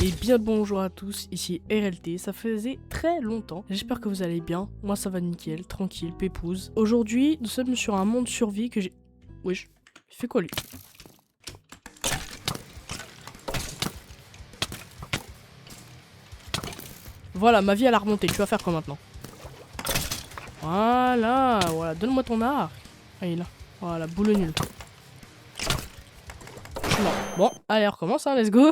Et bien bonjour à tous, ici RLT, ça faisait très longtemps, j'espère que vous allez bien, moi ça va nickel, tranquille, pépouze. Aujourd'hui, nous sommes sur un monde survie que j'ai... Wesh, il fait quoi lui? Voilà, ma vie elle a remonté, tu vas faire quoi maintenant? Voilà, donne-moi ton arc. Ah il est là, voilà, boule nul. Je suis mort. Bon, allez on recommence, hein, let's go.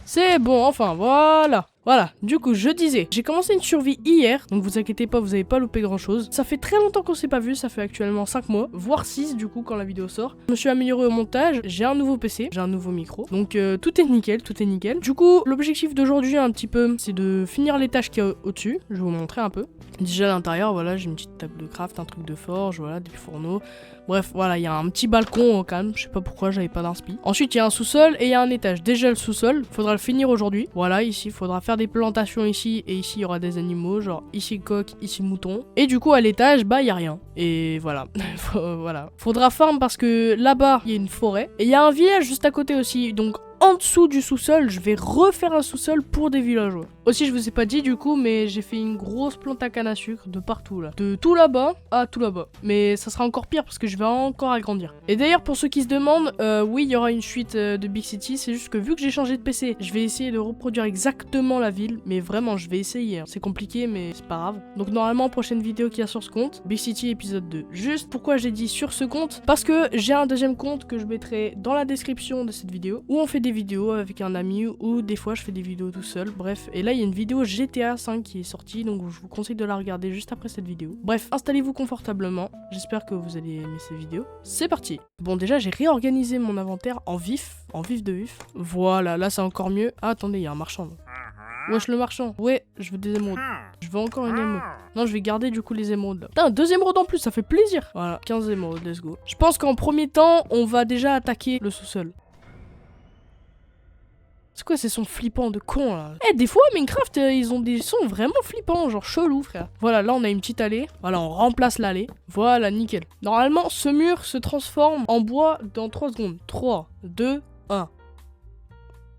C'est bon, enfin, voilà. Voilà, du coup, je disais, j'ai commencé une survie hier, donc vous inquiétez pas, vous avez pas loupé grand chose. Ça fait très longtemps qu'on s'est pas vu, ça fait actuellement 5 mois, voire 6 du coup quand la vidéo sort. Je me suis amélioré au montage, j'ai un nouveau PC, j'ai un nouveau micro, donc tout est nickel, tout est nickel. Du coup, l'objectif d'aujourd'hui un petit peu, c'est de finir les tâches qu'il y a au-dessus, je vais vous montrer un peu. Déjà à l'intérieur, voilà, j'ai une petite table de craft, un truc de forge, voilà, des fourneaux. Bref, voilà, il y a un petit balcon au calme, je sais pas pourquoi j'avais pas d'inspi. Ensuite, il y a un sous-sol et il y a un étage. Déjà le sous-sol, faudra le finir aujourd'hui. Voilà, ici, faudra faire des plantations ici et ici il y aura des animaux, genre ici coq, ici mouton. Et du coup à l'étage, bah il y a rien. Et voilà, voilà. Faudra farm parce que là-bas, il y a une forêt et il y a un village juste à côté aussi. Donc en dessous du sous-sol, je vais refaire un sous-sol pour des villageois. Aussi, je vous ai pas dit du coup, mais j'ai fait une grosse plante à canne à sucre de partout là. De tout là-bas à tout là-bas. Mais ça sera encore pire parce que je vais encore agrandir. Et d'ailleurs, pour ceux qui se demandent, oui, il y aura une suite de Big City. C'est juste que vu que j'ai changé de PC, je vais essayer de reproduire exactement la ville. Mais vraiment, je vais essayer. Hein. C'est compliqué, mais c'est pas grave. Donc normalement, prochaine vidéo qu'il y a sur ce compte, Big City épisode 2. Juste pourquoi j'ai dit sur ce compte? Parce que j'ai un deuxième compte que je mettrai dans la description de cette vidéo, où on fait des vidéos avec un ami ou des fois je fais des vidéos tout seul, bref. Et là il y a une vidéo GTA 5 qui est sortie, donc je vous conseille de la regarder juste après cette vidéo. Bref, installez-vous confortablement, j'espère que vous allez aimer ces vidéos. C'est parti. Bon déjà j'ai réorganisé mon inventaire en vif de vif. Voilà, là c'est encore mieux. Ah attendez, il y a un marchand là. Wesh le marchand. Ouais, je veux des émeraudes. Je veux encore une émeraude. Non, je vais garder du coup les émeraudes là. Putain, 2 émeraudes en plus, ça fait plaisir. Voilà, 15 émeraudes, let's go. Je pense qu'en premier temps, on va déjà attaquer le sous-sol. C'est quoi ces sons flippants de con là? Eh, des fois Minecraft ils ont des sons vraiment flippants, genre chelou frère. Voilà, là on a une petite allée. Voilà, on remplace l'allée. Voilà, nickel. Normalement, ce mur se transforme en bois dans 3 secondes. 3, 2, 1.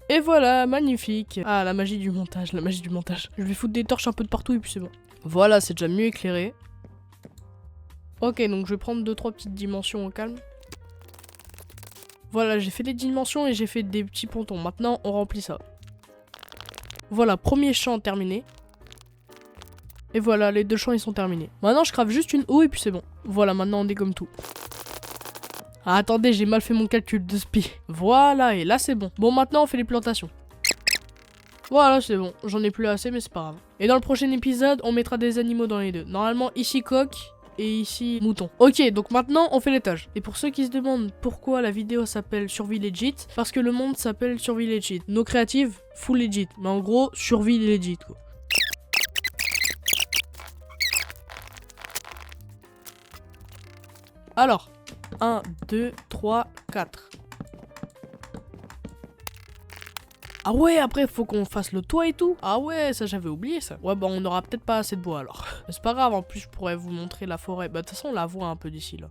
Et voilà, magnifique. Ah, la magie du montage, la magie du montage. Je vais foutre des torches un peu de partout et puis c'est bon. Voilà, c'est déjà mieux éclairé. Ok, donc je vais prendre 2-3 petites dimensions au calme. Voilà, j'ai fait des dimensions et j'ai fait des petits pontons. Maintenant, on remplit ça. Voilà, premier champ terminé. Et voilà, les 2 champs, ils sont terminés. Maintenant, je crave juste une eau et puis c'est bon. Voilà, maintenant, on dégomme tout. Ah, attendez, j'ai mal fait mon calcul de spi. Voilà, et là, c'est bon. Bon, maintenant, on fait les plantations. Voilà, c'est bon. J'en ai plus assez, mais c'est pas grave. Et dans le prochain épisode, on mettra des animaux dans les deux. Normalement, ici, coq. Et ici, mouton. Ok, donc maintenant, on fait l'étage. Et pour ceux qui se demandent pourquoi la vidéo s'appelle Survie Legit, parce que le monde s'appelle Survie Legit. Nos créatives, full legit. Mais en gros, Survie Legit, quoi. Alors, 1, 2, 3, 4. Ah ouais, après faut qu'on fasse le toit et tout. Ah ouais, ça j'avais oublié ça. Ouais, bah on aura peut-être pas assez de bois alors. Mais c'est pas grave, en plus je pourrais vous montrer la forêt. Bah de toute façon on la voit un peu d'ici là.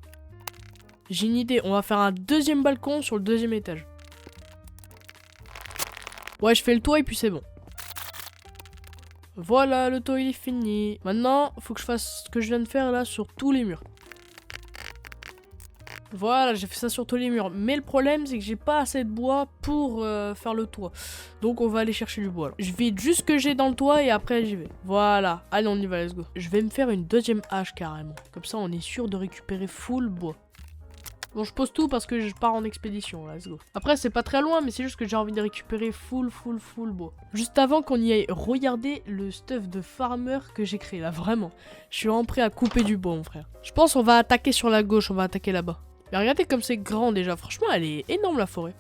J'ai une idée, on va faire un deuxième balcon sur le 2e étage. Ouais, je fais le toit et puis c'est bon. Voilà, le toit il est fini. Maintenant, faut que je fasse ce que je viens de faire là sur tous les murs. Voilà, j'ai fait ça sur tous les murs. Mais le problème, c'est que j'ai pas assez de bois pour faire le toit. Donc, on va aller chercher du bois. Alors. Je vide juste ce que j'ai dans le toit et après, j'y vais. Voilà. Allez, on y va, let's go. Je vais me faire une 2e hache carrément. Comme ça, on est sûr de récupérer full bois. Bon, je pose tout parce que je pars en expédition, let's go. Après, c'est pas très loin, mais c'est juste que j'ai envie de récupérer full bois. Juste avant qu'on y aille, regardez le stuff de farmer que j'ai créé là, vraiment. Je suis vraiment prêt à couper du bois, mon frère. Je pense qu'on va attaquer sur la gauche, on va attaquer là-bas. Mais regardez comme c'est grand déjà, franchement elle est énorme la forêt.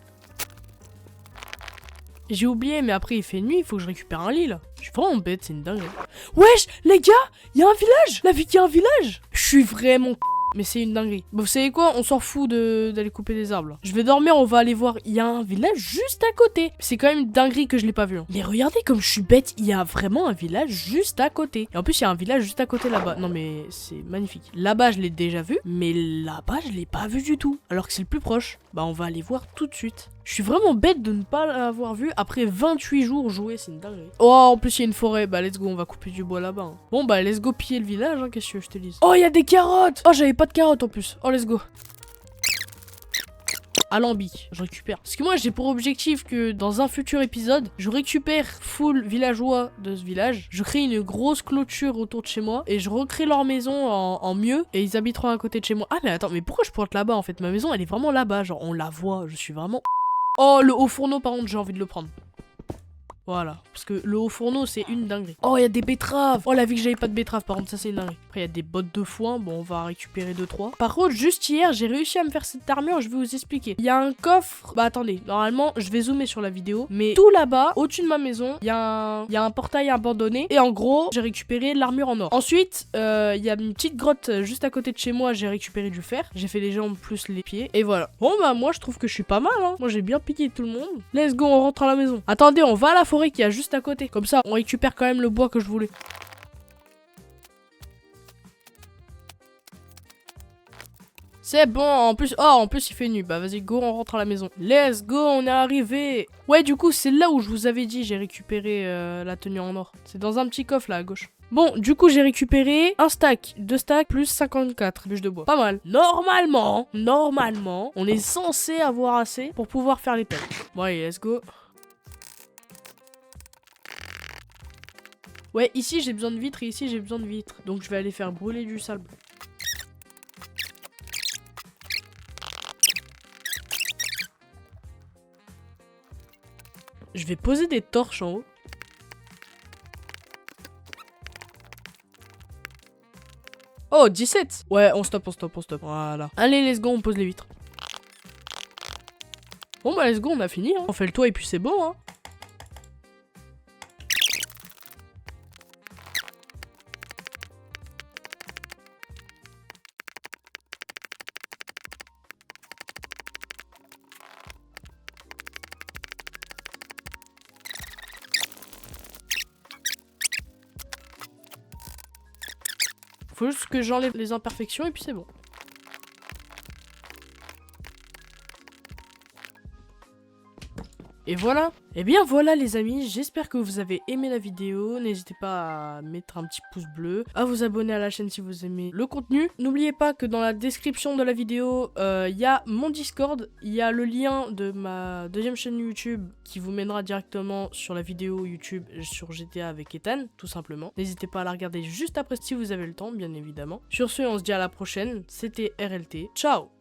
J'ai oublié, mais après il fait nuit, il faut que je récupère un lit là. Je suis vraiment bête, c'est une dinguerie. Wesh, les gars, il y a un village. La vie qu'il y a un village. Je suis vraiment mais c'est une dinguerie. Bon, vous savez quoi, on s'en fout d'aller couper des arbres là. Je vais dormir, on va aller voir, il y a un village juste à côté. C'est quand même une dinguerie que je l'ai pas vu. Hein. Mais regardez comme je suis bête, il y a vraiment un village juste à côté. Et en plus il y a un village juste à côté là-bas. Non mais c'est magnifique. Là-bas je l'ai déjà vu, mais là-bas je l'ai pas vu du tout. Alors que c'est le plus proche. Bah on va aller voir tout de suite. Je suis vraiment bête de ne pas l'avoir vu après 28 jours jouer, c'est une dinguerie. Oh, en plus, il y a une forêt. Bah, let's go, on va couper du bois là-bas. Hein. Bon, bah, let's go piller le village, hein, qu'est-ce que je te dise. Oh, il y a des carottes. Oh, j'avais pas de carottes en plus. Oh, let's go. Alambic, je récupère. Parce que moi j'ai pour objectif que dans un futur épisode, je récupère full villageois de ce village, je crée une grosse clôture autour de chez moi et je recrée leur maison en mieux et ils habiteront à côté de chez moi. Ah mais attends, mais pourquoi je porte là-bas en fait? Ma maison elle est vraiment là-bas, genre on la voit, je suis vraiment... Oh le haut fourneau par contre j'ai envie de le prendre. Voilà, parce que le haut fourneau c'est une dinguerie. Oh il y a des betteraves. Oh la vie que j'avais pas de betteraves par contre ça c'est une dinguerie. Après il y a des bottes de foin, bon on va récupérer 2-3. Par contre juste hier j'ai réussi à me faire cette armure, je vais vous expliquer. Il y a un coffre, bah attendez, normalement je vais zoomer sur la vidéo. Mais tout là-bas, au-dessus de ma maison, il y a un portail abandonné. Et en gros j'ai récupéré l'armure en or. Ensuite il y a une petite grotte juste à côté de chez moi, j'ai récupéré du fer. J'ai fait les jambes plus les pieds. Et voilà. Bon bah moi je trouve que je suis pas mal hein. Moi j'ai bien piqué tout le monde. Let's go, on rentre à la maison. Attendez, on va à la forêt qui a juste à côté. Comme ça, on récupère quand même le bois que je voulais. C'est bon, en plus, oh, en plus il fait nuit. Bah vas-y, go, on rentre à la maison. Let's go, on est arrivé. Ouais, du coup, c'est là où je vous avais dit, j'ai récupéré la tenue en or. C'est dans un petit coffre là à gauche. Bon, du coup, j'ai récupéré un stack, 2 stacks, plus 54 bûches de bois. Pas mal. Normalement, on est censé avoir assez pour pouvoir faire les pelles. Bon, allez, let's go. Ouais, ici j'ai besoin de vitres et ici j'ai besoin de vitres. Donc je vais aller faire brûler du sable. Je vais poser des torches en haut. Oh, 17. Ouais, on stop. Voilà. Allez, let's go, on pose les vitres. Bon bah let's go, on a fini. Hein. On fait le toit et puis c'est bon. Hein. Faut juste que j'enlève les imperfections et puis c'est bon. Et voilà. Et bien voilà les amis, j'espère que vous avez aimé la vidéo. N'hésitez pas à mettre un petit pouce bleu, à vous abonner à la chaîne si vous aimez le contenu. N'oubliez pas que dans la description de la vidéo, il y a mon Discord, il y a le lien de ma deuxième chaîne YouTube qui vous mènera directement sur la vidéo YouTube sur GTA avec Ethan, tout simplement. N'hésitez pas à la regarder juste après si vous avez le temps, bien évidemment. Sur ce, on se dit à la prochaine. C'était RLT. Ciao!